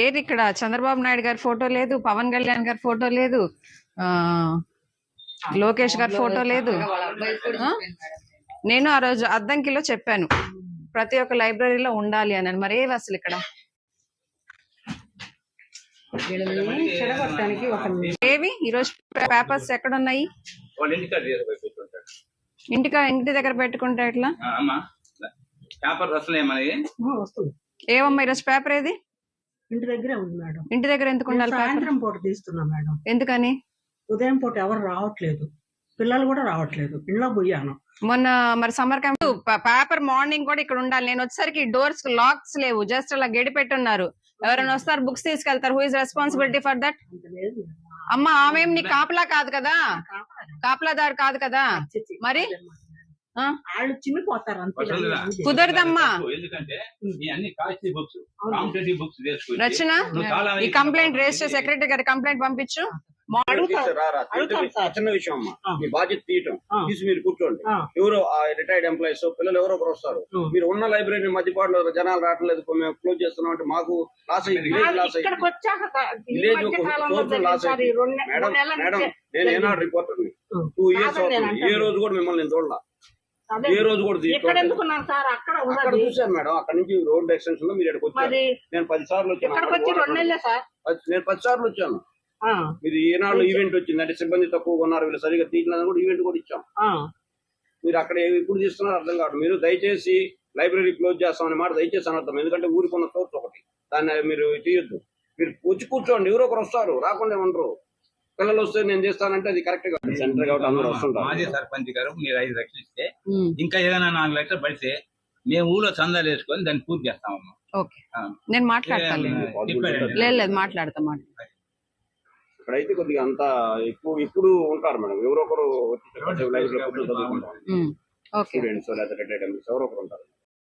ఏది ఇక్కడ చంద్రబాబు నాయుడు గారి ఫోటో లేదు, పవన్ కళ్యాణ్ గారి ఫోటో లేదు, లోకేష్ గారి ఫోటో లేదు. నేను ఆ రోజు అద్దంకిలో చెప్పాను ప్రతి ఒక్క లైబ్రరీలో ఉండాలి అని. మరి ఏవి అసలు ఇక్కడ ఏవి ఈరోజు పేపర్స్ ఎక్కడ ఉన్నాయి? ఇంటి దగ్గర పెట్టుకుంటే ఎట్లా? ఏమమ్మా ఈరోజు పేపర్ ఏది? ఇంటి దగ్గరే ఉంది మేడం. ఇంటి దగ్గర ఎందుకు ఉండాలి? సాయంత్రం పూట తీస్తున్నా మేడం. ఎందుకని? ఉదయం పూట ఎవరు రావట్లేదు, పిల్లలు కూడా రావట్లేదు. ఇంట్లో పోయాను మొన్న. మరి సమ్మర్ క్యాంప్ పేపర్ మార్నింగ్ కూడా ఇక్కడ ఉండాలి. నేను వచ్చేసరికి డోర్స్ లాక్స్ లేవు, జస్ట్ అలా గడి పెట్టున్నారు. ఎవరైనా వస్తారు బుక్స్ తీసుకెళ్తారు. Who is responsibility for that? అమ్మా ఆమెం నీ కాపలా కాదు కదా, కాపలాదారు కాదు కదా. మరి వాళ్ళు చిమ్మిపోతారు అంతే. కుదరదమ్మా. రచన ఈ కంప్లైంట్ రేస్ చేసి సెక్రటరీ గారి కంప్లైంట్ పంపించు. చిన్న విషయం అమ్మా, మీ బాధ్యత తీయటం తీసి మీరు కూర్చోండి. ఎవరో రిటైర్డ్ ఎంప్లాయీస్ పిల్లలు ఎవరో ఒకరు వస్తారు. మీరు ఉన్న లైబ్రరీ మధ్యపాటులో జనాలు రావట్లేదు, మేము క్లోజ్ చేస్తున్నాం అంటే మాకు లాస్ అయ్యి విలేజ్ లాస్ అయ్యి విలేజ్ సోర్స్ లాస్ అయ్యి. మేడం మేడం నేను ఏనాడు రిపోర్టర్ 2 years అవుతుంది. ఏ రోజు కూడా మిమ్మల్ని నేను చూడాల, ఏ రోజు కూడా అక్కడ చూశాను మేడం. అక్కడ నుంచి రోడ్ ఎక్స్టెన్షన్ లో మీరు ఇక్కడికి వచ్చారు. నేను 10 సార్లు వచ్చాను. నేను 10 సార్లు వచ్చాను. మీరు ఏనాడు ఈవెంట్ వచ్చింది అంటే సిబ్బంది తక్కువగా ఉన్నారు, వీళ్ళు సరిగా తీయలేదు కూడా ఈవెంట్ కూడా ఇచ్చాం. మీరు అక్కడ ఎప్పుడు తీస్తున్నారు అర్థం కాదు. మీరు దయచేసి లైబ్రరీ క్లోజ్ చేస్తామనే మాట దయచేసి అనర్థం. ఎందుకంటే ఊరికి ఉన్న సోర్స్ ఒకటి, దాన్ని మీరు చేయొద్దు. మీరు వచ్చి కూర్చోండి, ఎవరో ఒకరు వస్తారు, రాకుండా ఏమనరు. పిల్లలు వస్తే నేను చేస్తానంటే అది కరెక్ట్ గా సెంటర్ కాబట్టి అందరూ వస్తుంటారు. మాజీ సర్పంచ్ గారు మీరు 5 లక్షలు ఇస్తే ఇంకా ఏదైనా 4 లక్షలు పడితే మేము ఊళ్ళో చందాలు వేసుకొని దాన్ని పూర్తి చేస్తామమ్మా. ఓకే, నేను మాట్లాడతాను. లేదు మాట్లాడతా. ఇక్కడైతే కొద్దిగా అంతా ఇప్పుడు ఉంటారు మేడం, ఎవరో ఒకరు స్టూడెంట్స్ లేదా రిటైర్డ్ ఎంప్లాయీస్ ఎవరో ఒకరు ఉంటారు.